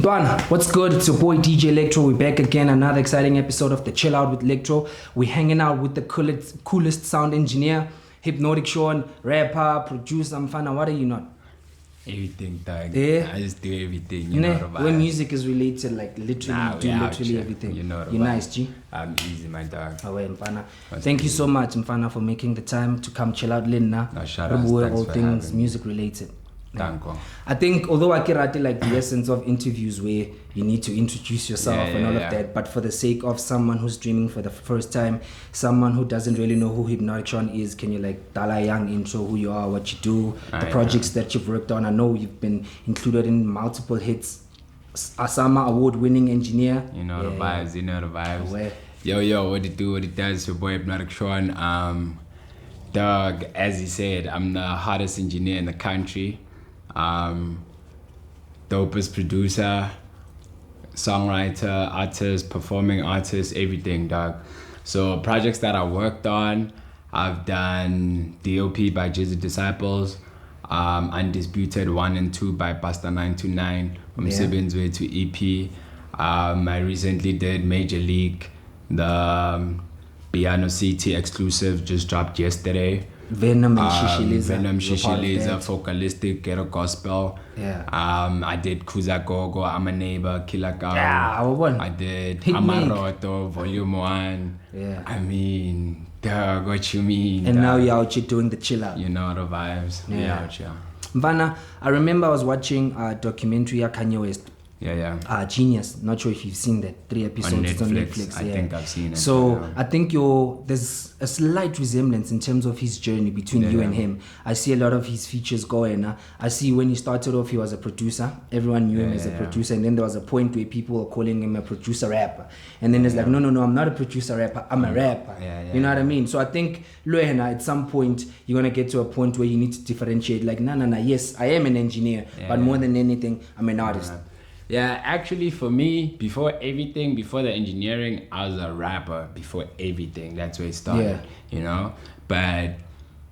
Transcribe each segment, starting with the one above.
Ntwana, what's good? It's your boy DJ Lectrow. We're back again, another exciting episode of the Chillout with Lectrow. We're hanging out with the coolest sound engineer, Hipnaughtic Sean, rapper, producer, mfana. What are you not? Everything, dog. Yeah. I just do everything. You know what When music is related, like literally literally everything. You know You're nice, G. I'm easy, my dog. Oh, well, mfana. Thank you so much, mfana, for making the time to come chill out, Lina. No, shout out. All things music related. Thank you. I think, although I can like the essence of interviews where you need to introduce yourself and all of that, but for the sake of someone who's dreaming for the first time, someone who doesn't really know who Hipnaughtic Sean is, can you like tell a young intro who you are, what you do, the projects that you've worked on? I know you've been included in multiple hits, Asama award-winning engineer. You know the vibes, you know the vibes. Yo, what it do, what it does, your boy Hipnaughtic Sean. Dog, as he said, I'm the hardest engineer in the country. Dopest producer, songwriter, artist, performing artist, everything, dog. So projects that I worked on, I've done DOP by Jizzy Disciples, Undisputed 1 and 2 by Pasta 929, from Sibbins Way to EP. I recently did Major League, the Piano CT exclusive just dropped yesterday. Venom and Shishiliza, Focalistic, Ghetto Gospel. I did Kuza Gogo, I'm a Neighbor, Killer Cow. I did Amaroto, Volume 1. I mean, dog, what you mean? And now you're out here doing the chill out. You know the vibes. Yeah. Out here. Mvana, I remember I was watching a documentary of Kanye West. Genius. Not sure if you've seen that. 3 episodes on Netflix. I think I've seen it. So I think there's a slight resemblance in terms of his journey between you and him. I see a lot of his features going. I see when he started off, he was a producer. Everyone knew him as a producer, and then there was a point where people were calling him a producer rapper. And then it's like, no, I'm not a producer rapper. I'm a rapper. You know what I mean? So I think Luena, at some point, you're gonna get to a point where you need to differentiate. Like, no. Yes, I am an engineer, but more than anything, I'm an artist. Yeah, actually for me, before the engineering, I was a rapper before everything. That's where it started, you know? But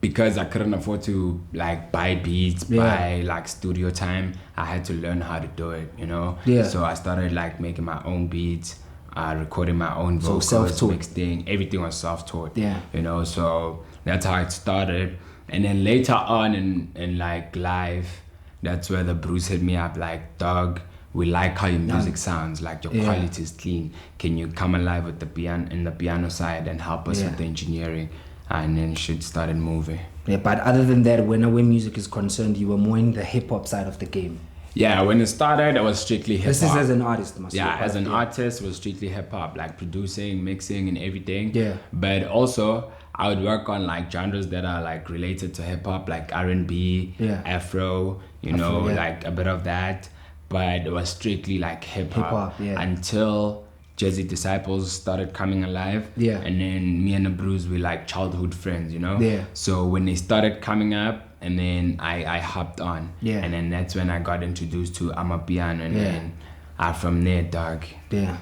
because I couldn't afford to like buy beats, buy like studio time, I had to learn how to do it, you know? So I started like making my own beats, recording my own vocals, mixing, everything was self-taught, you know? So that's how it started. And then later on in like live, that's where the Bruce hit me up like, dog, we like how your music sounds, like your quality is clean. Can you come alive with the piano side and help us with the engineering? And then shit started moving. Yeah, but other than that, when music is concerned, you were more in the hip hop side of the game. Yeah, when it started, it was strictly hip hop. This is as an artist, as an artist, it was strictly hip hop, like producing, mixing, and everything. But also, I would work on like genres that are like related to hip hop, like R&B, Afro, like a bit of that. But it was strictly like hip hop until Jizzy Disciples started coming alive. And then me and the Bruce were like childhood friends, you know? So when they started coming up, and then I hopped on. And then that's when I got introduced to Amapiano. And then from there, dog,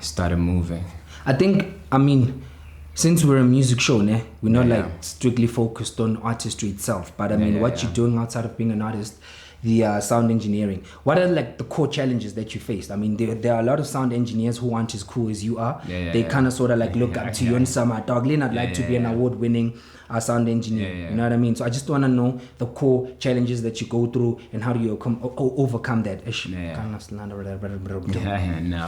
started moving. I think, since we're a music show, we're not like strictly focused on artistry itself. But what you're doing outside of being an artist, the sound engineering, what are like the core challenges that you faced? There are a lot of sound engineers who aren't as cool as you are. They kind of sort of like look up to you and some are dog. I'd like to be an award-winning sound engineer. You know what I mean? So I just want to know the core challenges that you go through and how do you overcome that. I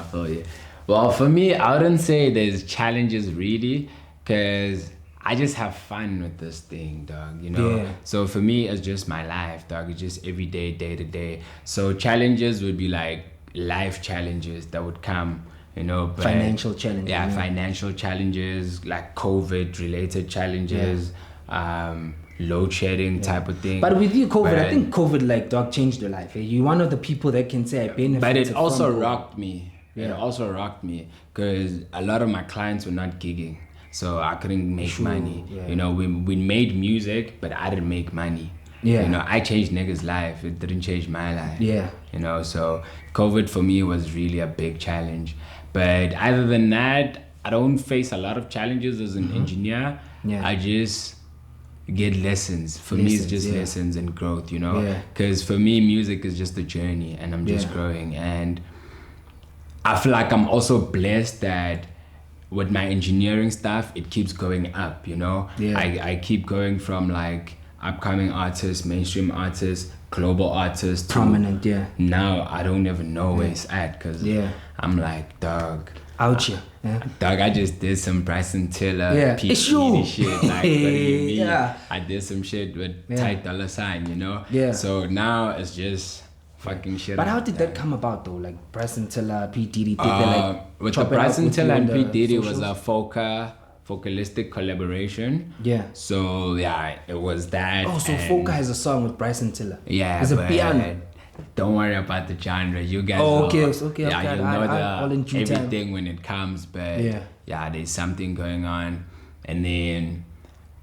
feel you. Well, for me, I wouldn't say there's challenges really, because I just have fun with this thing, dog, you know? So for me, it's just my life, dog. It's just every day, day to day. So challenges would be like life challenges that would come, you know? But financial challenges. Financial challenges, like COVID-related challenges, load shedding type of thing. But with you, COVID, I think COVID, like, dog, changed your life. You're one of the people that can say I benefited. But it also rocked me. It also rocked me because a lot of my clients were not gigging. So I couldn't make money. You know, we made music, but I didn't make money. You know, I changed niggas' life. It didn't change my life. You know, so COVID for me was really a big challenge. But other than that, I don't face a lot of challenges as an engineer. I just get lessons. For me, it's just lessons and growth, you know? Because for me, music is just a journey and I'm just growing. And I feel like I'm also blessed that with my engineering stuff, it keeps going up, you know? Yeah. I keep going from like upcoming artists, mainstream artists, global artists, to Prominent, yeah. now I don't even know where it's at, because Yeah. I'm like, dog. Out here. Yeah. Dog, I just did some Bryson Tiller, Yeah. P. It's you. Diddy shit. Like, what do you mean? Yeah. I did some shit with Yeah. Tight Dollar Sign, you know? Yeah. So now it's just fucking shit. But like how did that come about though? Like Bryson Tiller, P. Diddy, did they with the chop it up Bryson with you Tiller and on P. the Diddy was socials? a focalistic collaboration. Yeah. So yeah, it was that. Oh, so and- Foka has a song with Bryson Tiller. Yeah, It's a but piano. don't worry about the genre. You guys. Oh, will- okay, okay, Yeah, okay. you'll know I'll in due time. everything when it comes. But Yeah. yeah, there's something going on, and then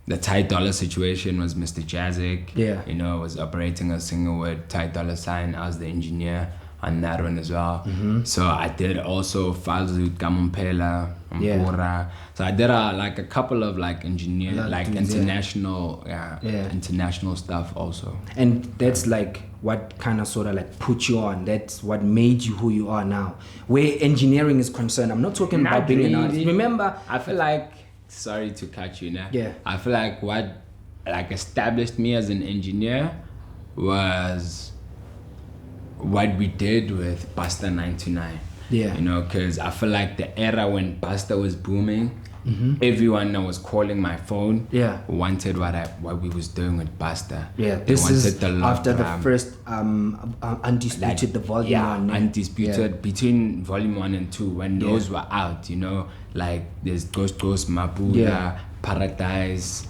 the Tight Dollar situation was Mr. Jazzic. Yeah. You know, was operating a single with Tight Dollar Sign. I was the engineer on that one as well. Mm-hmm. So I did also Falzut, Mpumelelo, Yeah. Mpura. So I did a couple of like engineer, Lot of like dudes, yeah. international, Yeah. international stuff also. And that's like what kind of sort of like put you on. That's what made you who you are now. Where engineering is concerned, I'm not talking Not about being an really. artist. Remember? I feel like, sorry to cut you now. Yeah. I feel like what like established me as an engineer was what we did with Busta 99. Yeah. You know, because I feel like the era when Busta was booming, everyone that was calling my phone Mm-hmm. Yeah. wanted what we was doing with Busta. Yeah, They this is wanted the love after the drum. first Undisputed, the volume yeah, one. undisputed between volume 1 and 2 when Yeah. those were out, you know, like there's Ghost Mapuda, Yeah. Paradise,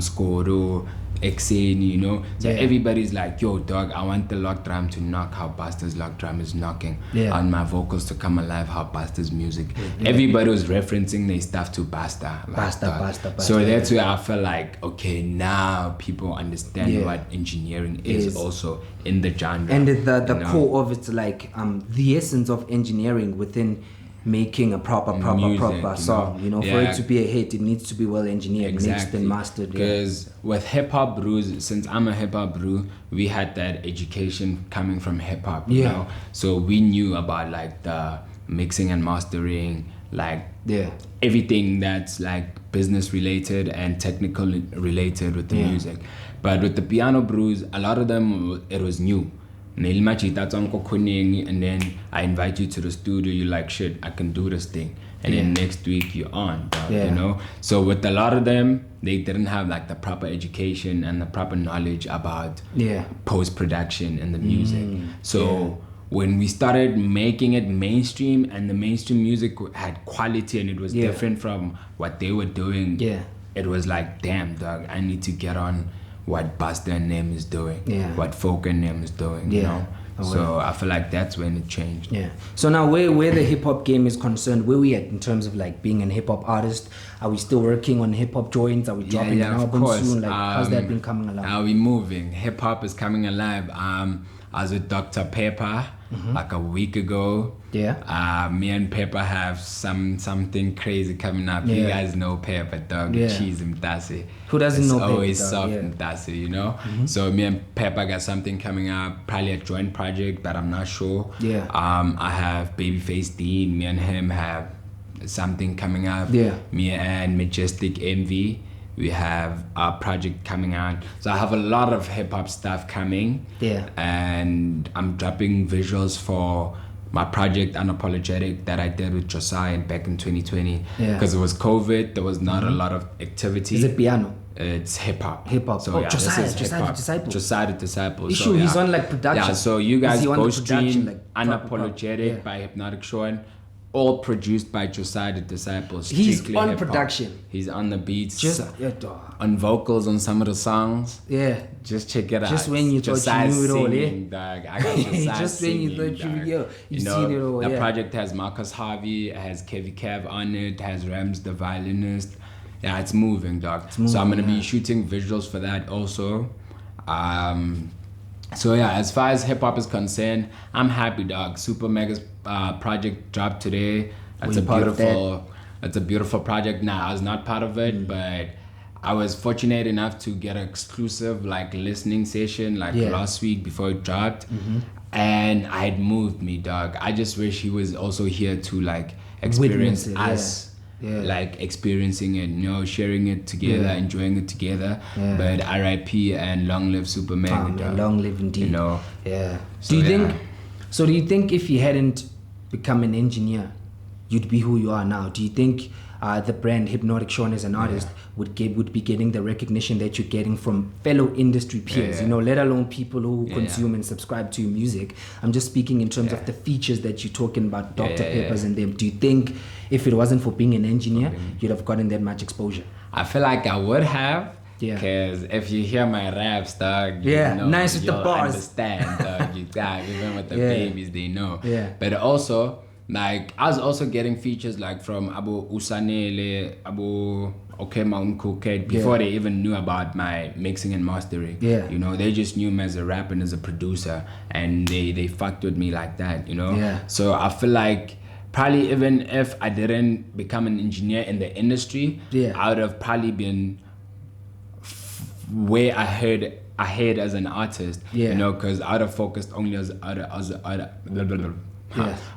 Skoro, Exeni, you know. So Yeah. everybody's like, yo dog, I want the lock drum to knock how Busta's lock drum is knocking. Yeah. I want my vocals to come alive how Busta's music. Everybody was referencing their stuff to Basta. like, Basta, dog. Basta, So Basta. that's where I felt like, okay, now people understand Yeah. what engineering is Is. also in the genre. And the you know? core of it's like the essence of engineering within making a proper Music, song. You know, for Yeah. it to be a hit, it needs to be well engineered, mixed and mastered. Yeah. Because with hip hop brews, since I'm a hip hop brew, we had that education coming from hip hop. You Yeah. know, so we knew about like the mixing and mastering, like Yeah. everything that's like business related and technical related with the Yeah. music. But with the piano brews, a lot of them it was new. And then I invite you to the studio, you're like, shit, I can do this thing. And then next week you're on, dog, Yeah. you know? So with a lot of them, they didn't have like the proper education and the proper knowledge about Yeah. post-production and the music. So when we started making it mainstream and the mainstream music had quality and it was Yeah. different from what they were doing, Yeah. it was like, damn, dog, I need to get on what Busta and them is doing, Yeah. what Folk and them is doing, you Yeah. know? So I feel like that's when it changed. Yeah. So now, where the hip hop game is concerned, where we at in terms of like being an hip hop artist? Are we still working on hip hop joints? Are we dropping an of album course. soon? Like, how's that been coming along? Are we moving? Hip hop is coming alive. I was with Dr. Pepper like a week ago. Yeah. Me and Pepper have something crazy coming up. You Yeah. guys know Pepper, dog. Yeah. Cheese Mtasi. Who doesn't It's know Pepper, always dog? soft Yeah. Mtasi, you know? So me and Pepper got something coming up, probably a joint project, but I'm not sure. Yeah. I have Babyface Dean. Me and him have something coming up. Yeah. Me and Majestic Envy, we have a project coming out. So I have a lot of hip hop stuff coming. Yeah. And I'm dropping visuals for my project Unapologetic that I did with Josiah back in 2020. Yeah. Because it was COVID, there was not a lot of activity. Is it piano? It's hip hop. Hip hop. So Oh, yeah, Josiah, this is Josiah hip-hop. the Disciple. Josiah the Disciple. Issue, So, yeah. he's on like production. Yeah, so you guys Is he on go the production, stream like, proper? Unapologetic Yeah. by Hipnaughtic Sean, all produced by Josiah the Disciple. He's strictly on hip-hop. production. He's on the beats. Just yeah, dog. on vocals on some of the songs. Yeah. Just check it out. Just when you thought you Josiah knew it all, singing, dog. I got Josiah Just when you singing, thought you- dog. yeah, you've know, seen it all, The yeah. project has Marcus Harvey, it has Kevy Kev on it, has Rams the violinist. Yeah, it's moving, dog. So I'm gonna be shooting visuals for that also. So yeah, as far as hip hop is concerned, I'm happy, dog. Super Mega's project dropped today. That's Were you part of It's a beautiful project. Nah, I was not part of it, but I was fortunate enough to get an exclusive like listening session like Yeah. last week before it dropped. and it moved me, dog. I just wish he was also here to like experience Witness it, us. Yeah. Like experiencing it, you know, sharing it together, enjoying it together. Yeah. But R.I.P. and long live Super Mega, dog. Long live indeed. You know. Yeah. So, Do you think if you hadn't become an engineer, you'd be who you are now? Do you think the brand Hipnaughtic Sean as an artist would be getting the recognition that you're getting from fellow industry peers, you know, let alone people who consume and subscribe to your music? I'm just speaking in terms of the features that you're talking about, Dr. Peppers and them. Do you think if it wasn't for being an engineer, you'd have gotten that much exposure? I feel like I would have. Yeah. Cause if you hear my raps, dog, you know, nice with the bars. Understand, dog. You got even with the babies, they know. Yeah. But also, like, I was also getting features like from Abu Usanele, Abu Mountain Cookhead before they even knew about my mixing and mastering. Yeah. You know, they just knew me as a rapper and as a producer, and they fucked with me like that. You know. Yeah. So I feel like, probably even if I didn't become an engineer in the industry, I would have probably been way ahead as an artist. You know, because I would have focused only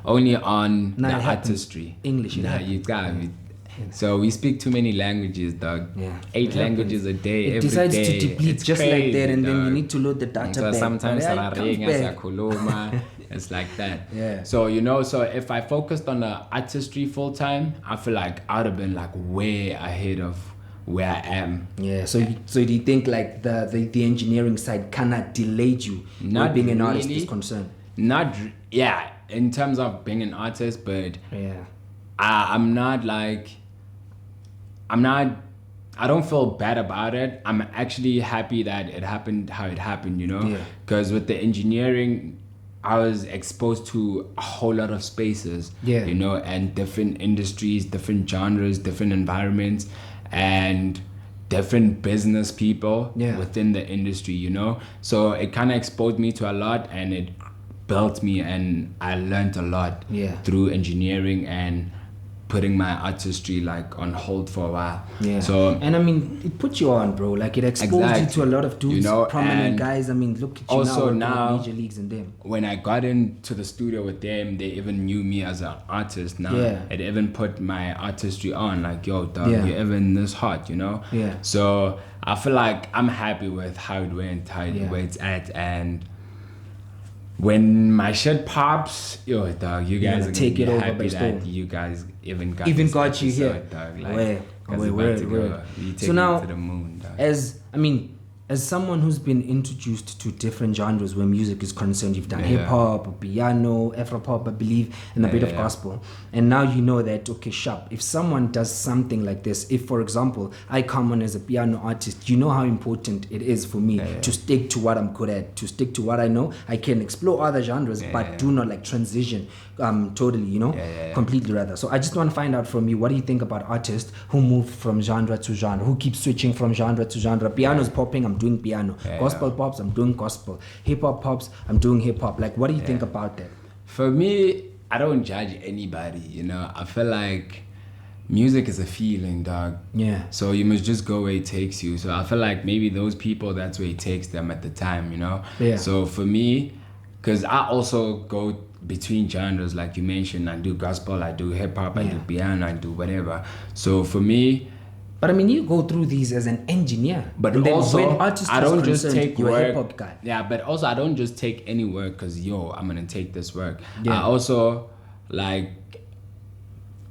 only on the artistry. English. You got me. So we speak too many languages, dog. 8 languages a day. It every decides day. to deplete It's just crazy, like that, and dog. then you need to load the data So back. sometimes Back. it's like that. Yeah. So you know, so if I focused on the artistry full time, I feel like I'd have been like way ahead of where I am. Yeah. So do you think like the engineering side cannot delayed you Not being an artist really. is concerned? In terms of being an artist, but I don't feel bad about it. I'm actually happy that it happened how it happened, you know? Because with the engineering, I was exposed to a whole lot of spaces, you know, and different industries, different genres, different environments, and different business people within the industry, you know? So it kind of exposed me to a lot, and it built me, and I learned a lot through engineering and putting my artistry like on hold for a while. So, and I mean, it put you on, bro. Like it exposed you to a lot of dudes, you know, prominent guys. I mean, look at you also now major leagues and them. When I got into the studio with them, they even knew me as an artist. Now it even put my artistry on, like, yo, dog, you're even this hot, you know. So I feel like I'm happy with how it went, where it's at, and when my shit pops, yo, dog, you guys are take gonna it be over happy by that storm. you guys even got you here, dog. Like, where you take so now, it to the moon, dog. As someone who's been introduced to different genres where music is concerned, you've done hip-hop, piano, afro-pop, I believe, and a bit of gospel. And now you know that, okay, sharp, if someone does something like this, if, for example, I come on as a piano artist, you know how important it is for me to stick to what I'm good at, to stick to what I know. I can explore other genres, but do not like transition totally, you know, completely rather. So I just want to find out from you, what do you think about artists who move from genre to genre, who keep switching from genre to genre? Piano's popping, I'm doing piano. Gospel pops, I'm doing gospel. Hip-hop pops, I'm doing hip-hop. Like, what do you think about that? For me, I don't judge anybody, you know. I feel like music is a feeling, dog. So you must just go where it takes you. So I feel like maybe those people, that's where it takes them at the time, you know. So for me, because I also go between genres, like you mentioned, I do gospel, I do hip-hop, I do piano, I do whatever. So for me, but I mean, you go through these as an engineer. But and also, I don't just take you're work. A hip-hop guy. Yeah, but also I don't just take any work because, yo, I'm going to take this work. I also, like,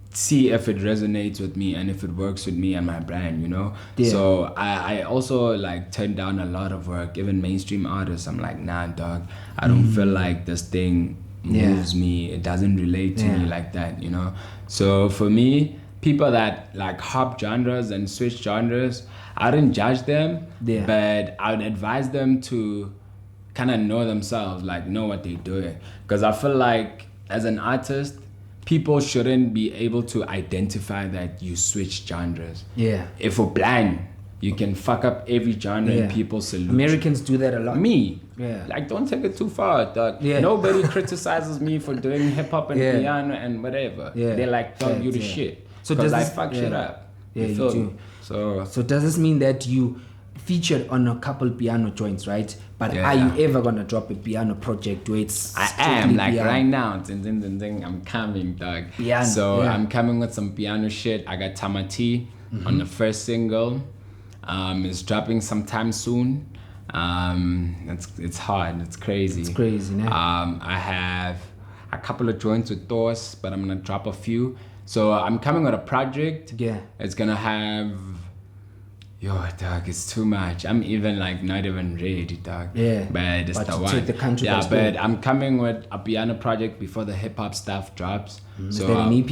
see if it resonates with me and if it works with me and my brand, you know? So I also, like, turn down a lot of work. Even mainstream artists, I'm like, nah, dog, I don't feel like this thing moves me. It doesn't relate to me like that, you know? So for me, people that like hop genres and switch genres, I didn't judge them, but I would advise them to kind of know themselves, like know what they're doing. Because I feel like as an artist, people shouldn't be able to identify that you switch genres. If you're blind, you can fuck up every genre and people salute Americans do that a lot. Like, don't take it too far, dog. Nobody criticizes me for doing hip-hop and piano and whatever. They're like, dog, you the shit. So does I fuck shit up? You do. So does this mean that you featured on a couple piano joints, right? But are you ever gonna drop a piano project where it's I am like piano? right now. I'm coming, dog. Piano, so I'm coming with some piano shit. I got Tamati on the first single. It's dropping sometime soon. It's hard. It's crazy. It's crazy, né? I have a couple of joints with Thors, but I'm gonna drop a few. So I'm coming with a project. Yeah. It's gonna have. Yo, dog, it's too much. I'm even like not even ready, dog. Yeah. But it's But the to one. take the country yeah, by but storm. I'm coming with a piano project before the hip hop stuff drops. Is that an EP?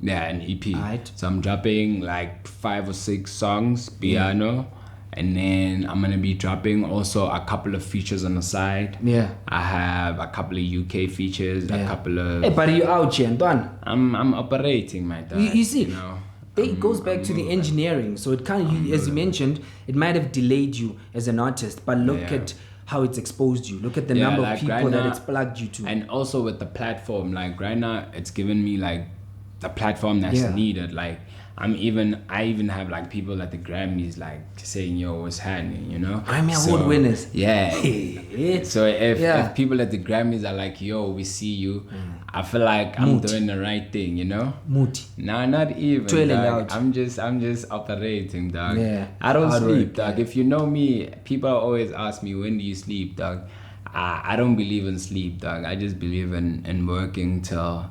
Yeah, an EP. Alright. So I'm dropping like 5 or 6 songs, piano. And then I'm gonna be dropping also a couple of features on the side. Yeah. I have a couple of UK features, a couple of. Hey, but you out here, Antoine. I'm operating, my dog. You see, you know, it goes back to the engineering. So it kind of, as you mentioned, it might have delayed you as an artist, but look at how it's exposed you. Look at the number of people right that now, it's plugged you to. And also with the platform, like right now, it's given me like the platform that's needed. Like I even have like people at the Grammys like saying, "Yo, what's happening?" You know, Grammy Award winners. Yeah. So if people at the Grammys are like, "Yo, we see you," I feel like I'm doing the right thing. You know. Muti. Nah, not even. Twirling Dog. out. I'm just operating, dog. Yeah. I don't Hard sleep, work, dog. If you know me, people always ask me, when do you sleep, dog? I don't believe in sleep, dog. I just believe in working till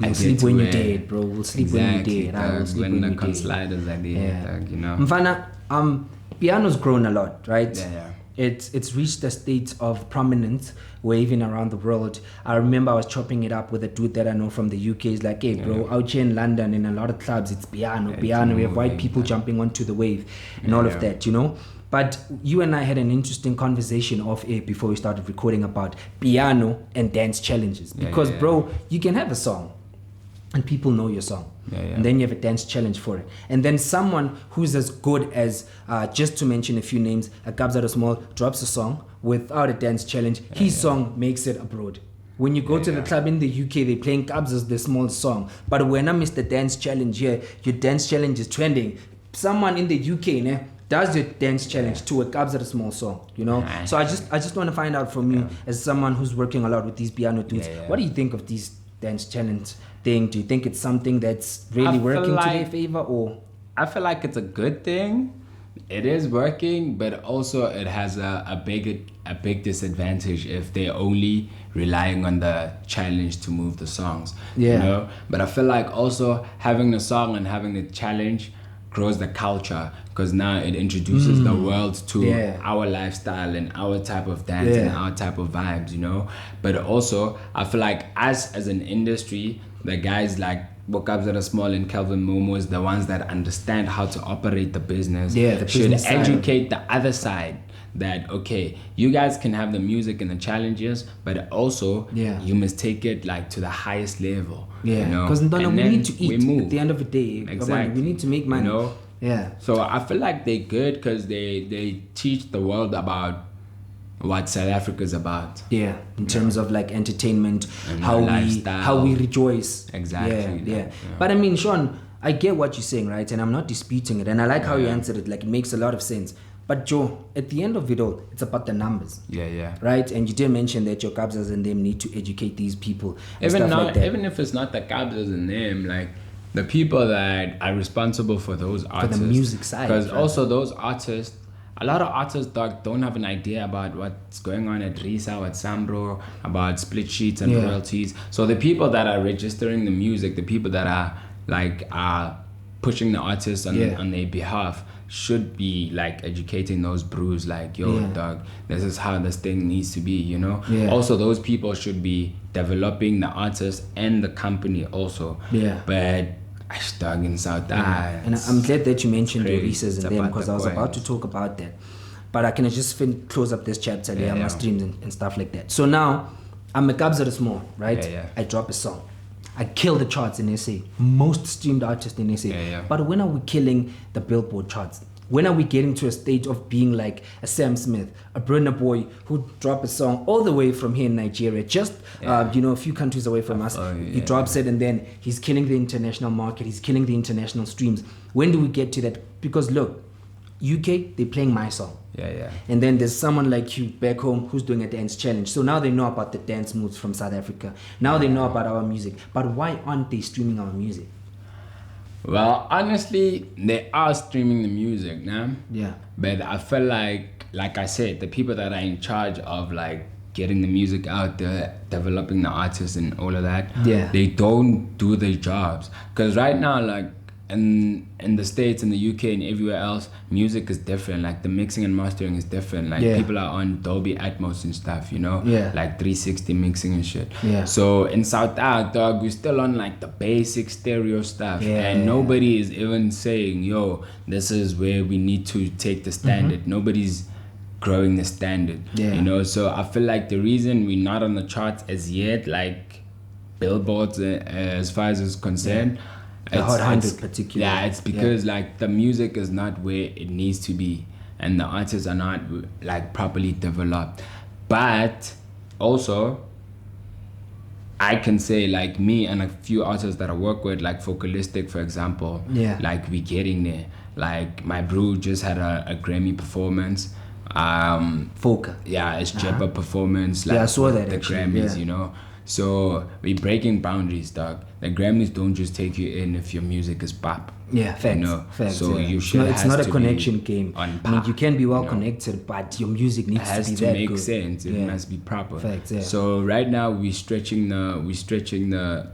You'll sleep when you're dead, bro. We'll sleep when you're dead. I will sleep when when the you're dead. sliders are dead, Yeah. dog, you know. Mfana, piano's grown a lot, right? Yeah. It's reached a state of prominence where even around the world, I remember I was chopping it up with a dude that I know from the UK. He's like, hey bro, out here in London in a lot of clubs, it's piano. We have white people jumping onto the wave and all of that, you know? But you and I had an interesting conversation off air before we started recording about piano and dance challenges. Because bro, you can have a song and people know your song. And then you have a dance challenge for it. And then someone who's as good as, just to mention a few names, Kabza Small drops a song without a dance challenge. His song makes it abroad. When you go to the club in the UK, they're playing Kabza's the small song. But when I miss the dance challenge here, your dance challenge is trending. Someone in the UK does your dance challenge to a Kabza small song, you know? So I just want to find out from you, as someone who's working a lot with these piano dudes, what do you think of these dance challenge thing? Do you think it's something that's really working to their favor, or? I feel like it's a good thing. It is working, but also it has a big disadvantage if they're only relying on the challenge to move the songs. You know? But I feel like also having the song and having the challenge grows the culture, because now it introduces the world to our lifestyle and our type of dance and our type of vibes, you know. But also I feel like us as an industry, the guys like Bokabza Small and Calvin Momo's, the ones that understand how to operate the business, should educate the other side that, okay, you guys can have the music and the challenges, but also you must take it like to the highest level. Because we need to eat at the end of the day. Exactly. We need to make money. You know? So I feel like they're good because they teach the world about what South Africa's about. In terms of like entertainment, and how we rejoice. Exactly. But I mean, Sean, I get what you're saying, right? And I'm not disputing it. And I like how you answered it. Like, it makes a lot of sense. But Joe, at the end of it all, it's about the numbers. Right? And you did mention that your Kabzas and them need to educate these people. Even if it's not the Kabzas and them, like the people that are responsible for those artists. For the music side. Because also those artists, a lot of artists don't have an idea about what's going on at Risa or at Sambro, about split sheets and royalties. So the people that are registering the music, the people that are pushing the artists on their behalf, should be like educating those brews, like, yo, dog, this is how this thing needs to be, you know. Also those people should be developing the artist and the company also. But dog in South and I'm glad that you mentioned the Risas and them, because I was about to talk about that, but I can just close up this chapter there, my streams and stuff like that. So now I'm a Kabza Small, right? I drop a song, I kill the charts in SA, most streamed artist in SA. But when are we killing the Billboard charts? When are we getting to a stage of being like a Sam Smith, a Burna Boy, who drop a song all the way from here in Nigeria, just a few countries away from us? He drops it and then he's killing the international market, he's killing the international streams. When do we get to that? Because look, UK, they're playing my song. Yeah. And then there's someone like you back home who's doing a dance challenge. So now they know about the dance moves from South Africa. Now they know about our music. But why aren't they streaming our music? Well, honestly, they are streaming the music now. Yeah. But I feel like I said, the people that are in charge of like getting the music out there, developing the artists and all of that, they don't do their jobs. Because right now, like in the States, in the UK and everywhere else, music is different. Like the mixing and mastering is different. Like people are on Dolby Atmos and stuff, you know? Like 360 mixing and shit. So in South Africa, dog, we're still on like the basic stereo stuff. And nobody is even saying, yo, this is where we need to take the standard. Nobody's growing the standard, you know? So I feel like the reason we're not on the charts as yet, like billboards as far as is concerned, the Hot 100 particularly. Yeah, it's because like the music is not where it needs to be and the artists are not like properly developed. But also, I can say like me and a few artists that I work with, like Focalistic for example, like we getting there. Like my bro just had a Grammy performance. Foca. Yeah, it's Jeppa performance. Like I saw that the actually, Grammys, you know. So we're breaking boundaries, dog. The Grammys don't just take you in if your music is pop. Yeah, facts. You know? Facts. So you should. No, it's not a connection game. On I mean, you can be well connected, but your music needs to be that make good. sense. It must be proper. Facts. Yeah. So right now we're stretching the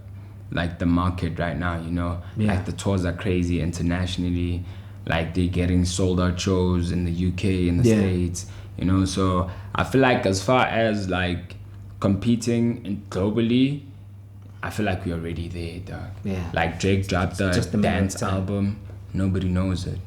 like the market right now. You know, like the tours are crazy internationally. Like they're getting sold out shows in the UK, in the States. You know, so I feel like as far as like competing globally, I feel like we're already there, dog. Yeah. Like Drake dropped a dance album, nobody knows it.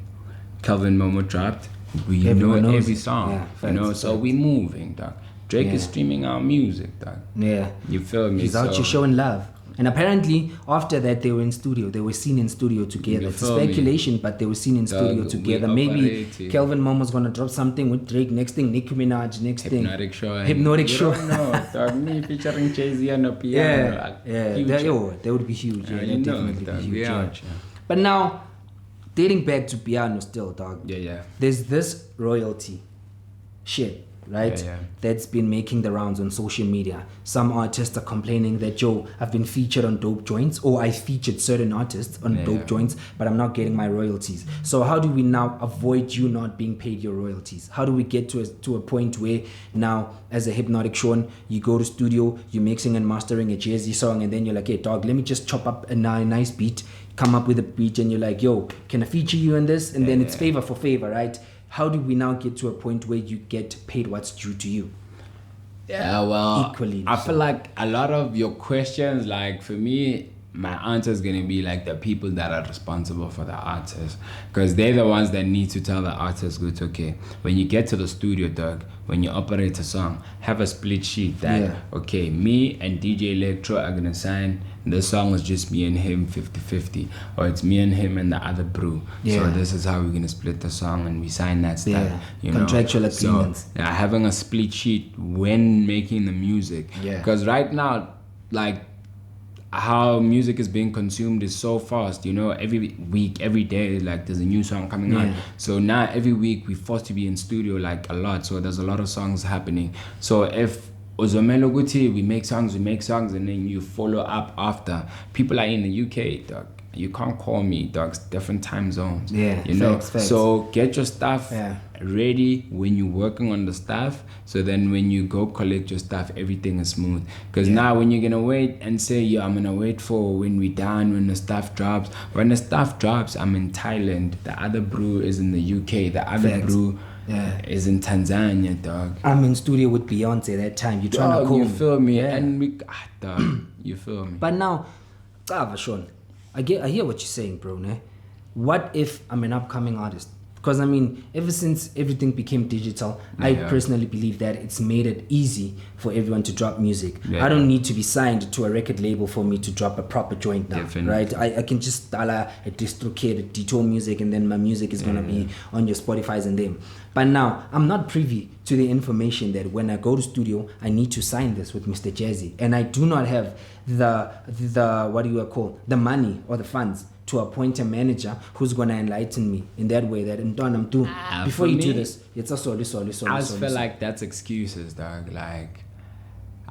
Calvin Momo dropped, we Everyone know knows every it. song. Yeah, you know, facts, so we moving, dog. Drake is streaming our music, dog. Yeah. You feel me? He's out here showing love. And apparently, after that, they were in studio. They were seen in studio together. It's speculation, but they were seen in studio together. Maybe Kelvin Momo's gonna drop something with Drake. Next thing, Nicki Minaj. Next thing, Hipnaughtic Sean. Hipnaughtic Sean. No, dog. Me featuring Jay-Z and Amapiano. That would be huge. Yeah, you know, definitely dog. be huge. Yeah. But now, dating back to piano, still, dog. Yeah. There's this royalty shit, right? Yeah. That's been making the rounds on social media. Some artists are complaining that, yo, I've been featured on dope joints, or I featured certain artists on dope joints, but I'm not getting my royalties. So how do we now avoid you not being paid your royalties? How do we get to a point where now, as a Hipnaughtic Sean, you go to studio, you're mixing and mastering a Jay-Z song, and then you're like, hey, dog, let me just chop up a nice beat, come up with a beat, and you're like, yo, can I feature you in this? And then it's favor for favor, right? How do we now get to a point where you get paid what's due to you? Yeah, well, equally. I feel like a lot of your questions, like for me, my answer is going to be like the people that are responsible for the artists, because they're the ones that need to tell the artists, good, okay, when you get to the studio, dog, when you operate a song, have a split sheet that, okay, me and DJ Lectrow are going to sign. This song was just me and him 50-50, or it's me and him and the other brew. So this is how we're gonna split the song, and we sign that stuff. You know? Contractual agreements. So having a split sheet when making the music. Because right now, like how music is being consumed is so fast. You know, every week, every day, like there's a new song coming out. So now every week we're forced to be in studio like a lot. So there's a lot of songs happening. So if Mpumelelo Guti, we make songs, and then you follow up after. People are in the UK, dog. You can't call me, dog. Different time zones. You know. Facts. So get your stuff ready when you're working on the stuff. So then when you go collect your stuff, everything is smooth. Because now when you're gonna wait and say, yeah, I'm gonna wait for when we're done, when the stuff drops. When the stuff drops, I'm in Thailand. The other brew is in the UK. The other brew is in Tanzania, dog. I'm in studio with Beyonce that time. You're trying to call you feel me? Yeah. And we, dog, you feel me? But now, Sean, I hear what you're saying, bro. Ne? What if I'm an upcoming artist? Because I mean, ever since everything became digital, I personally believe that it's made it easy for everyone to drop music. I don't need to be signed to a record label for me to drop a proper joint now, right? I can just dial a DistroKid, a Detour Music, and then my music is gonna be on your Spotify's and them. But now, I'm not privy to the information that when I go to studio, I need to sign this with Mr. Jazzy. And I do not have the what do you call, the money or the funds to appoint a manager who's gonna enlighten me in that way. That I'm doing. Before you do this, it's a sorry. I just feel like that's excuses, dog. Like,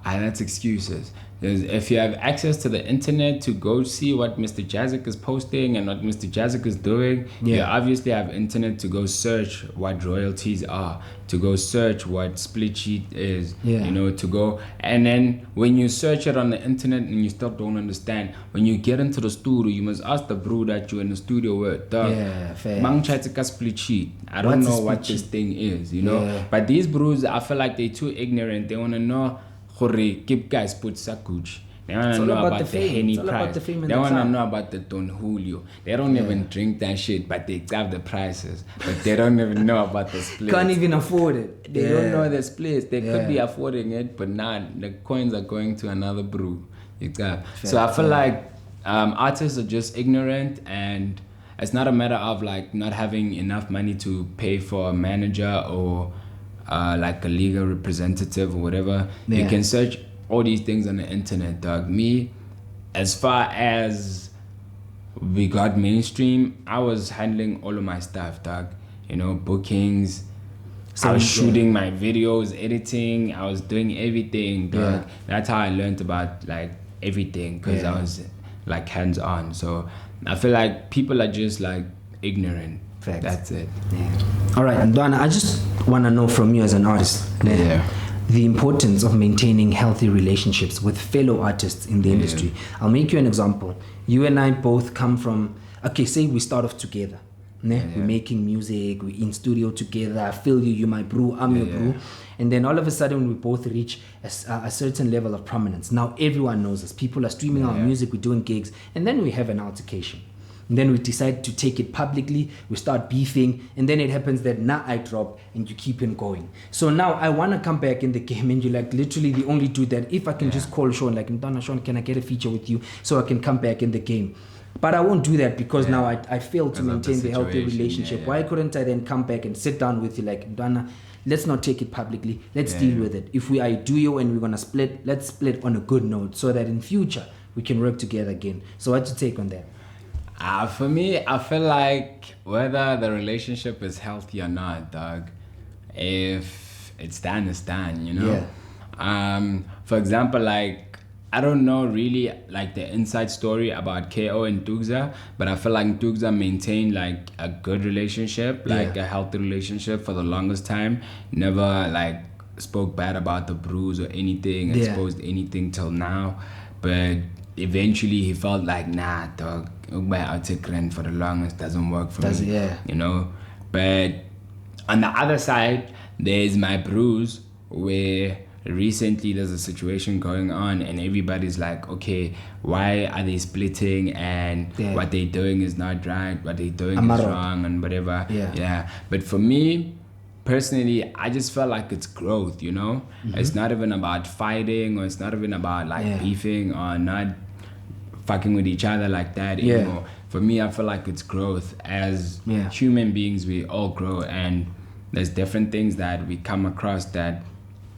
that's excuses. Because if you have access to the internet to go see what Mr. Jazik is posting and what Mr. Jazik is doing, you obviously have internet to go search what royalties are, to go search what split sheet is, you know, to go. And then when you search it on the internet and you still don't understand, when you get into the studio, you must ask the bro that you're in the studio with, dog. Yeah, fair. Mang chatika split sheet. I don't know what this thing is, you know. But these bros, I feel like they're too ignorant. They want to know. Keep guys put sakuch. They want to know about the Henny price. They want to know about the Don Julio. They don't even drink that shit, but they have the prices. But they don't even know about the splits. Can't even afford it. They don't know the splits. They could be affording it, but not. The coins are going to another brew. So I feel like artists are just ignorant, and it's not a matter of like not having enough money to pay for a manager or like a legal representative or whatever. You can search all these things on the internet, dog. Me, as far as we got mainstream, I was handling all of my stuff, dog. You know, bookings. I was shooting my videos, editing. I was doing everything, dog. That's how I learned about like everything, because I was like hands on. So I feel like people are just like ignorant. Facts. That's it. All right, and Donna, I just want to know from you as an artist, the importance of maintaining healthy relationships with fellow artists in the industry. I'll make you an example. You and I both come from, okay, say we start off together. We're making music, we're in studio together. I feel you, you're my bro, I'm your bro. And then all of a sudden we both reach a certain level of prominence. Now everyone knows us. People are streaming our music, we're doing gigs, and then we have an altercation. And then we decide to take it publicly, we start beefing, and then it happens that now I drop and you keep on going. So now I want to come back in the game, and you're like literally the only dude that if I can just call Sean, like, Sean, can I get a feature with you so I can come back in the game? But I won't do that because now I failed to maintain the healthy relationship. Why couldn't I then come back and sit down with you like, Donna, let's not take it publicly, let's deal with it. If we are a duo and we're going to split, let's split on a good note so that in future we can work together again. So what's your take on that? For me, I feel like whether the relationship is healthy or not, dog, if it's done, it's done, you know? For example, like, I don't know really like the inside story about KO and Tugza, but I feel like Tugza maintained like a good relationship, like a healthy relationship for the longest time. Never like spoke bad about the brews or anything, exposed anything till now. But eventually he felt like, nah, dog, I'll take rent for the longest, doesn't work for me, you know. But on the other side, there's my brews where recently there's a situation going on and everybody's like, okay, why are they splitting, and what they're doing is not right, what they're doing is wrong, and whatever. But for me personally, I just felt like it's growth, you know. It's not even about fighting, or it's not even about like beefing or not fucking with each other like that anymore. For me, I feel like it's growth. As human beings, we all grow, and there's different things that we come across that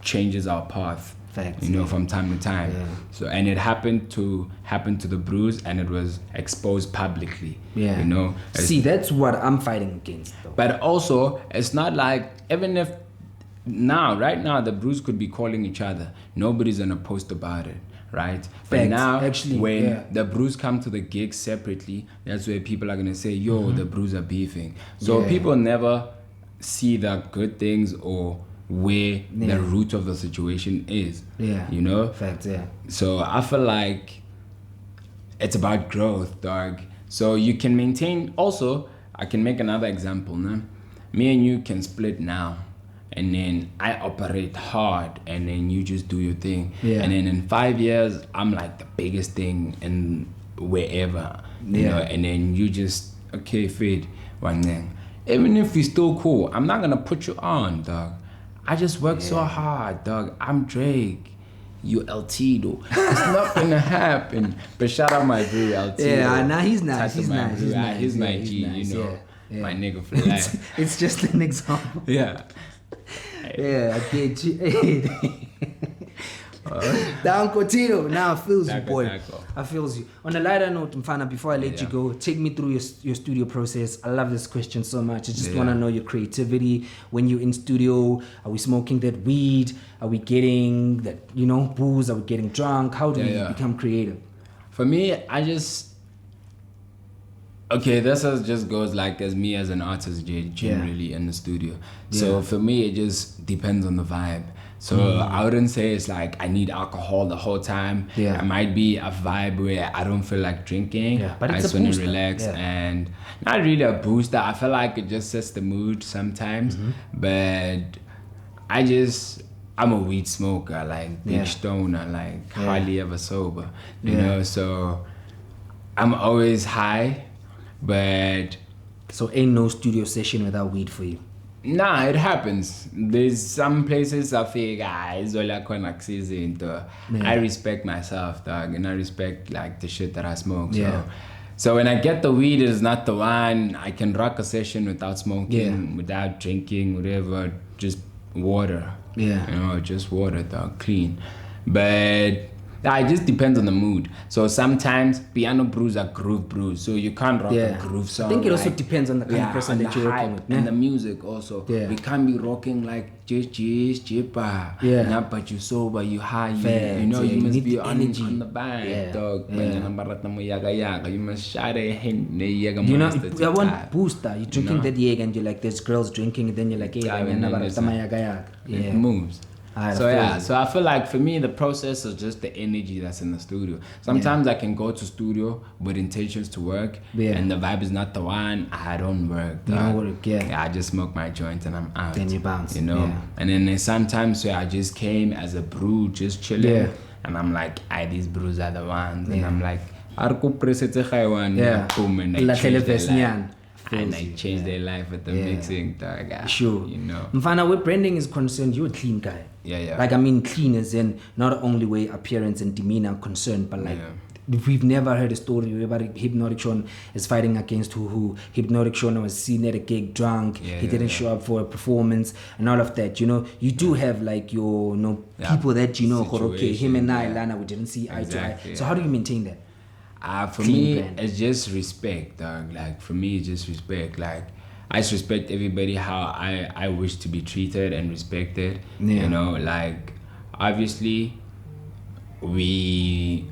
changes our path, you know, from time to time. So, and it happened to the brews, and it was exposed publicly, you know. See, that's what I'm fighting against, though. But also, it's not like, even if right now the brews could be calling each other, nobody's gonna post about it, right? But now, actually, when the brews come to the gigs separately, that's where people are gonna say, yo, the brews are beefing. So people never see the good things or where the root of the situation is, you know. So I feel like it's about growth, dog. So you can maintain. Also, I can make another example now. Me and you can split now, and then I operate hard, and then you just do your thing, and then in 5 years I'm like the biggest thing in wherever, you know, and then you just fade one thing. Even if we still cool, I'm not gonna put you on, dog. I just work so hard, dog. I'm Drake. You LT though. It's not gonna happen. But shout out my bro LT. Nah, he's nice. He's nice. He's my G, you know. My nigga for life. It's just an example. I get you. Down Cotino. Now I feels you, boy. Taco. I feels you. On a lighter note, Mfana, before I let you go, take me through your studio process. I love this question so much. I just want to know your creativity. When you're in studio, are we smoking that weed? Are we getting that, you know, booze? Are we getting drunk? How do we become creative? For me, this just goes like as me as an artist generally in the studio. So for me, it just depends on the vibe. So I wouldn't say it's like I need alcohol the whole time. It might be a vibe where I don't feel like drinking. But I it's just want to relax and not really a booster. I feel like it just sets the mood sometimes. But I'm a weed smoker, like big stoner, like hardly ever sober. You know, so I'm always high. But so ain't no studio session without weed for you? Nah, it happens. There's some places I feel I respect myself, dog, and I respect like the shit that I smoke. So when I get the weed, it's not the one. I can rock a session without smoking, without drinking, whatever, just water. You know, just water, dog, clean. But it just depends on the mood. So sometimes piano brews are groove brews, so you can't rock a groove song. I think it also depends on the kind of person that you're working with. And the music also. We can't be rocking like jipa. But you sober, you high, you know, you must be on the band, dog. You must shout a hint. You know, I want booster. You're drinking that yeg and you're like, there's girls drinking, and then you're like, hey, it moves. So I feel like for me the process is just the energy that's in the studio. Sometimes I can go to studio with intentions to work, and the vibe is not the one. I don't work. I just smoke my joint and I'm out. Then you bounce, you know. And then there's sometimes where I just came as a brew, just chilling, and I'm like, these brews are the ones, and I'm like, boom, and I change their life. And I change their life with the mixing, dog. Sure. You know. Mfana, where branding is concerned, you're a clean guy. Like, I mean, clean as in not only way appearance and demeanor are concerned, but like, we've never heard a story about Hipnaughtic Sean is fighting against who. Hipnaughtic Sean was seen at a gig drunk. He didn't show up for a performance and all of that. You know, you do have like your, you know, people that you know, okay, him and I, Lana, we didn't see eye to eye. So how do you maintain that? For me, it's just respect, dog. Like, for me, it's just respect. Like, I just respect everybody how I wish to be treated and respected. You know, like, obviously, we're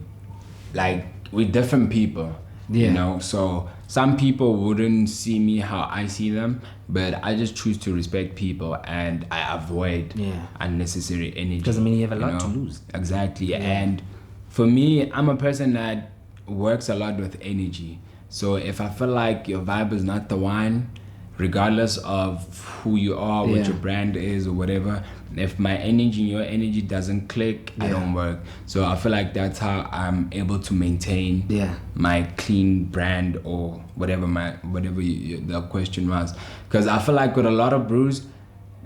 different people, you know? So some people wouldn't see me how I see them, but I just choose to respect people and I avoid unnecessary energy. Because, I mean, you have a lot to lose. Exactly. And for me, I'm a person that works a lot with energy. So if I feel like your vibe is not the one, regardless of who you are, what your brand is or whatever, if my energy and your energy doesn't click, I don't work. So I feel like that's how I'm able to maintain my clean brand or whatever the question was. Because I feel like with a lot of brews,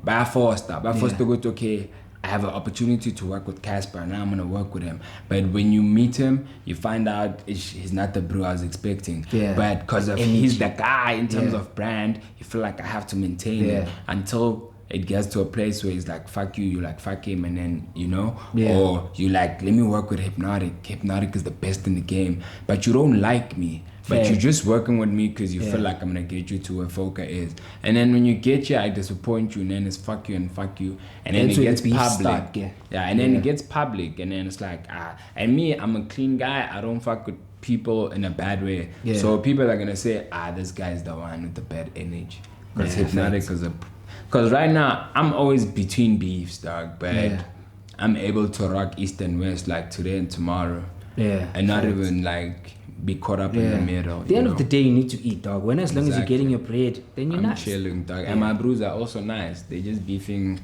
by force to go to, okay, I have an opportunity to work with Casper, and now I'm gonna work with him. But when you meet him, you find out he's not the brew I was expecting. But because of he's the guy in terms of brand, you feel like I have to maintain it until it gets to a place where he's like, fuck you, you like, fuck him, and then, you know, or you like, let me work with Hipnaughtic. Hipnaughtic is the best in the game, but you don't like me. But you're just working with me because you feel like I'm gonna get you to where Foca is. And then when you get here, I disappoint you, and then it's fuck you and fuck you. And then it gets public. And then it gets public, and then it's like, and me, I'm a clean guy. I don't fuck with people in a bad way. So people are gonna say, this guy's the one with the bad energy. Because Hipnaughtic is because right now, I'm always between beefs, dog. But I'm able to rock east and west like today and tomorrow. And not even like be caught up in the middle. At the end of the day, you need to eat, dog. When as long as you're getting your bread, then you're nice. Chilling, dog. And my brews are also nice. They just beefing.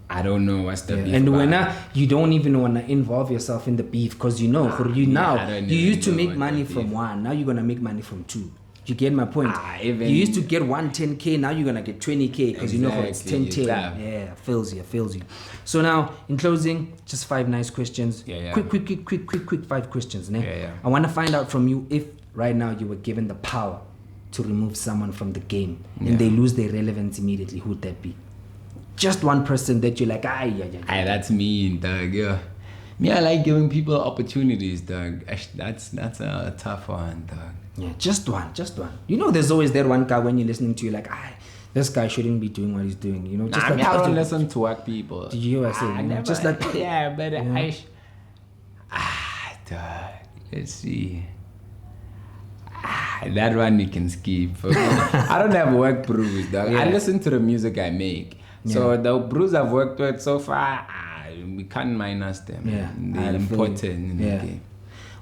I don't know what's the beef. And when you don't even want to involve yourself in the beef because you know, for you now, you used to make money from one. Now you're gonna make money from two. You get my point? You used to get 110K, now you're gonna get 20K because you know how it's 10K. Yeah, feels you. So now, in closing, just 5 nice questions. Quick 5 questions. I want to find out from you if right now you were given the power to remove someone from the game and they lose their relevance immediately, who would that be? Just one person that you're like, that's me, dog. Me, I like giving people opportunities, dog. That's a tough one, dog. Yeah, just one. You know, there's always that one guy when you're listening to, you're like, this guy shouldn't be doing what he's doing. You know, just I don't listen to work people. Did you hear what I said? Just like yeah, but dog. Let's see. That one you can skip. I don't have work brews, dog. I listen to the music I make. So the brews I've worked with so far, we can't minus them. Yeah, they're important in the game.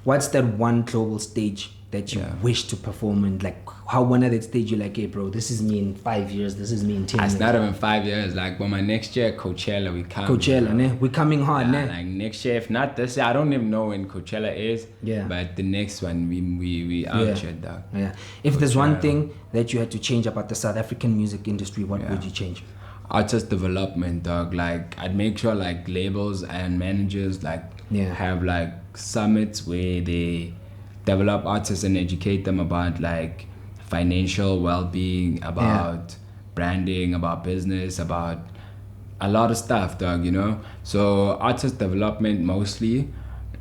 What's that one global stage that you wish to perform in? Like, how one of that stage you're like, hey, bro, this is me in 5 years. This is me in 10 years. It's not even 5 years. Like, but my next year, Coachella, we come. Coachella, ne? We're coming hard, ne? Like next year, if not this year, I don't even know when Coachella is. Yeah. But the next one, we out here, dog. Yeah. If there's one thing that you had to change about the South African music industry, what would you change? Artist development, dog. Like, I'd make sure like labels and managers like have like summits where they develop artists and educate them about like financial well-being, about branding, about business, about a lot of stuff, dog, you know? So artist development mostly,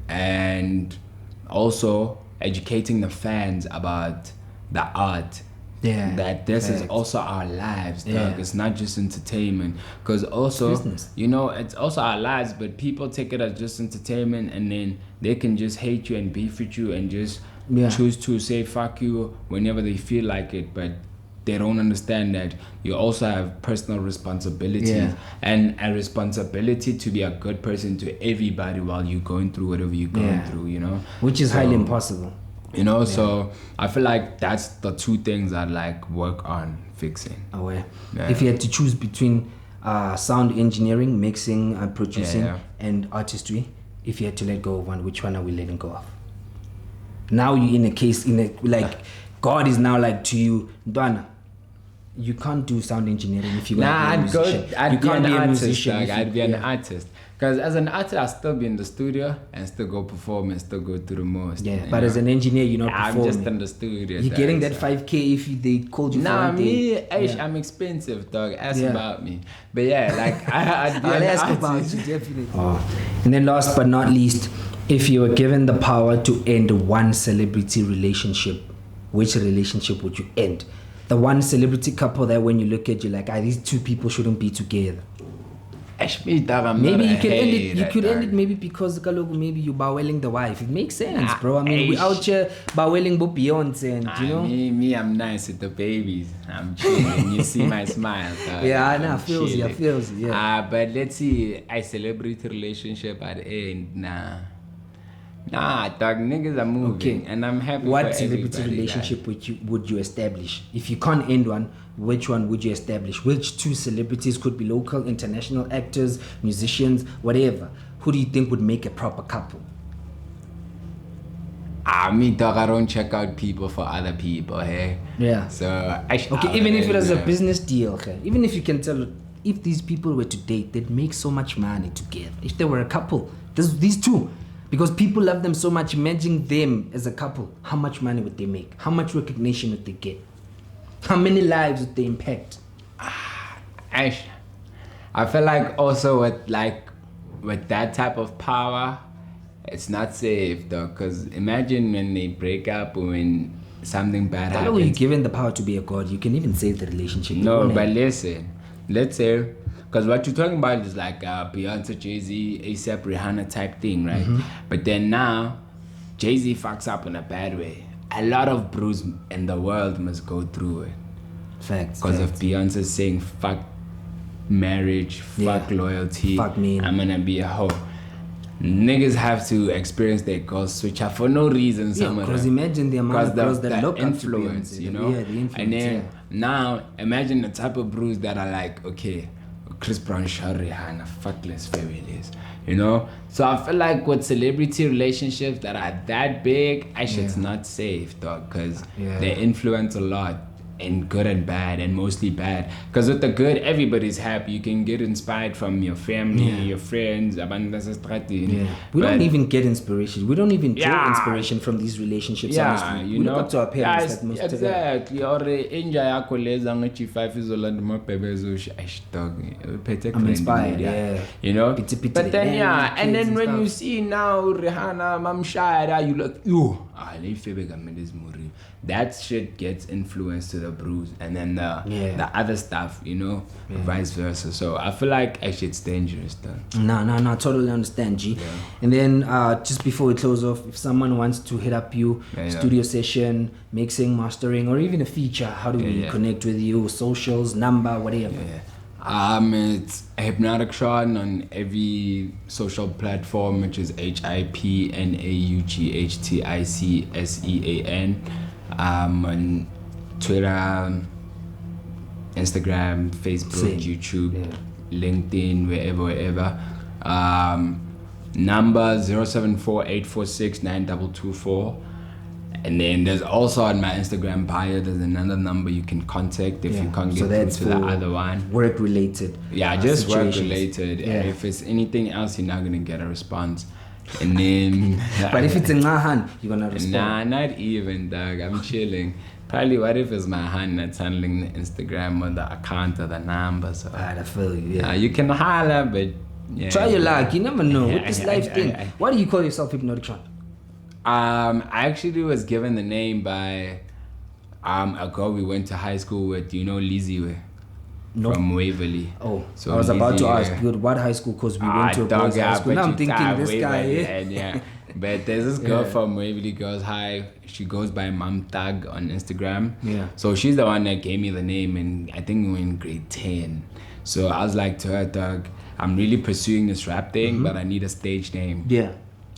and also educating the fans about the art. That this is also our lives, dog. It's not just entertainment. Because also, you know, it's also our lives, but people take it as just entertainment, and then they can just hate you and beef with you and just choose to say fuck you whenever they feel like it. But they don't understand that you also have personal responsibilities and a responsibility to be a good person to everybody while you're going through whatever you're going through, you know? Which is highly impossible. You know, so I feel like that's the two things I'd like work on fixing. If you had to choose between sound engineering, mixing, producing, and artistry, if you had to let go of one, which one are we letting go of? Now you're in a case, like, God is now like to you, Dwana, you can't do sound engineering if you're going to be a musician. I'd be an artist, dog. I'd be an artist. Because as an artist, I'll still be in the studio and still go perform and still go through the most. Yeah, but as an engineer, you're not performing. I'm just in the studio. You're getting that 5K if they called you for one day. I'm expensive, dog. Ask about me. But yeah, like, I'd be an ask artist. About you, definitely. And then last but not least, if you were given the power to end one celebrity relationship, which relationship would you end? The one celebrity couple that when you look at, you're like, these two people shouldn't be together. Maybe you can end it. You could end it maybe because maybe you bawelling the wife. It makes sense, bro. I mean, we out here bawelling Beyonce, and you know. Me, I'm nice with the babies. I'm chilling. You see my smile. I feels you. Yeah. But let's see, a celebrity relationship at end. Nah, dog, niggas are moving, and I'm happy. What celebrity relationship would you establish? If you can't end one, which one would you establish? Which two celebrities could be local, international actors, musicians, whatever? Who do you think would make a proper couple? Me, dog, I don't check out people for other people, hey? Yeah. So, even if it was a business deal, okay? Even if you can tell, if these people were to date, they'd make so much money together. If they were a couple, these two. Because people love them so much, imagine them as a couple. How much money would they make? How much recognition would they get? How many lives would they impact? I feel like also with that type of power, it's not safe though. Because imagine when they break up or when something bad happens. When you're given the power to be a god, you can even save the relationship. No, but listen, let's say, because what you're talking about is like Beyonce, Jay-Z, A$AP, Rihanna type thing, right? But then now, Jay-Z fucks up in a bad way. A lot of bros in the world must go through it. Facts. Because of Beyonce saying, fuck marriage, fuck loyalty, fuck me. I'm gonna be a hoe. Niggas have to experience their girls switch up for no reason. Because imagine the amount of girls that look influence, you know? Yeah, the influence, and then now, imagine the type of bros that are like, okay, Chris Brown, Rihanna, fuckless families, you know? So I feel like with celebrity relationships that are that big, it's not safe, dog, because they influence a lot. in good and bad, and mostly bad. Because with the good, everybody's happy. You can get inspired from your family, your friends. We don't even get inspiration. We don't even draw inspiration from these relationships. Honestly. You we know, look up to our parents. Yes, exactly. Or enjoy our colleagues and let you 5 years old and more babies. I'm inspired. You know. But then and then when you see now Rihanna, Mamshara, you look, that shit gets influenced to the bruise, and then the other stuff, you know, vice versa. So I feel like actually it's dangerous though. No, totally understand, G. Yeah. And then just before we close off, if someone wants to hit up you, studio session, mixing, mastering, or even a feature, how do we connect with you? Socials, number, whatever. It's Hipnaughtic Sean on every social platform, which is HIPNAUGHTICSEAN. On Twitter, Instagram, Facebook, YouTube, LinkedIn, wherever. Number 0748469224. And then there's also on my Instagram bio, there's another number you can contact if you can't get through to the other one. Work related. Just work related. And if it's anything else, you're not gonna get a response. And then but if it's in my hand, you're gonna respond. Nah, not even, dog. I'm chilling. Probably what if it's my hand that's handling the Instagram or the account or the number. So I feel you. You can holler, but try your luck. You never know with this life thing. Why do you call yourself Hipnaughtic Sean? I actually was given the name by a girl we went to high school with. You know Lizzie from Waverly. Oh, so I was about to ask you what high school, because we went to a boys' high school. Now I'm thinking this guy. But there's this girl from Waverly Girls High. She goes by Mom Tag on Instagram. So she's the one that gave me the name, and I think we were in grade 10. So I was like to her, Doug, I'm really pursuing this rap thing, but I need a stage name.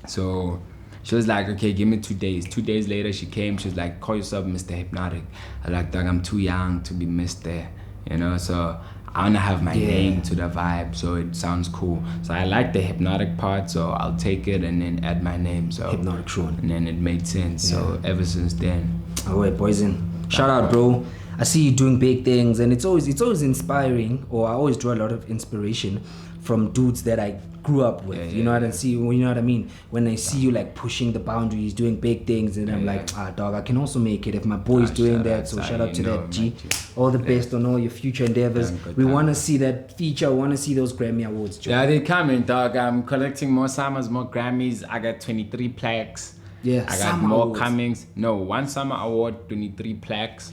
So she was like, okay, give me 2 days. 2 days later, she came. She was like, call yourself Mr. Hypnotic. I was like, Doug, I'm too young to be Mr. You know, so I want to have my name to the vibe, so it sounds cool. So I like the hypnotic part, so I'll take it and then add my name. So Hipnaughtic Sean. And then it made sense. So ever since then. All right, Poison. Shout out, bro. I see you doing big things, and it's always inspiring, or I always draw a lot of inspiration from dudes that I grew up with. You know what I see? You know what I mean? When I see you like pushing the boundaries, doing big things, and I'm like, dog, I can also make it if my boy's doing that. So shout out to that, G. All the best on all your future endeavors. We want to see that feature. We want to see those Grammy Awards, Joe. Yeah, they're coming, dog. I'm collecting more summers, more Grammys. I got 23 plaques. Yeah, I got more awards. Comings. No, 1 summer award, 23 plaques.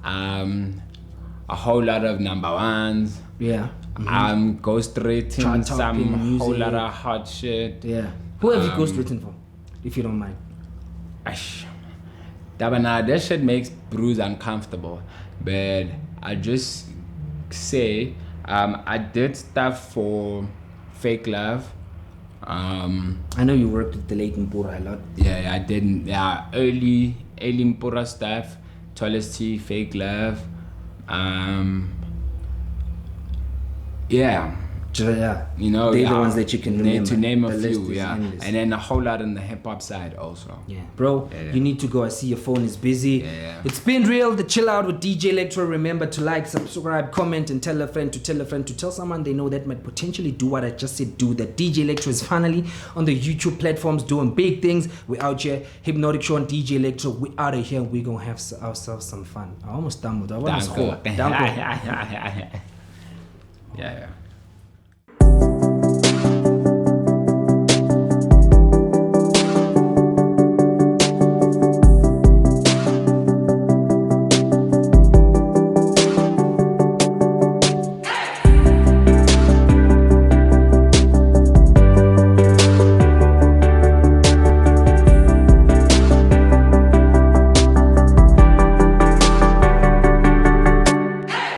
A whole lot of number ones. I'm ghostwriting some whole lot of hot shit. Who have you ghostwritten for, if you don't mind? That shit makes Bruce uncomfortable, but I just say I did stuff for Fake Love. I know you worked with the late Mpura a lot. I did. Early Mpura stuff, Tallest T, Fake Love. You know, they're the ones that you can remember. To name a few, and then a whole lot on the hip hop side also. Bro, you need to go. I see your phone is busy. It's been real. The Chill Out with DJ Lectrow. Remember to like, subscribe, comment, and tell a friend to tell a friend to tell someone they know that might potentially do what I just said do. That DJ Lectrow is finally on the YouTube platforms doing big things. We're out here. Hipnaughtic Sean, DJ Lectrow. We out of here. We're gonna have ourselves some fun. I almost stumbled. I want to score. Yeah.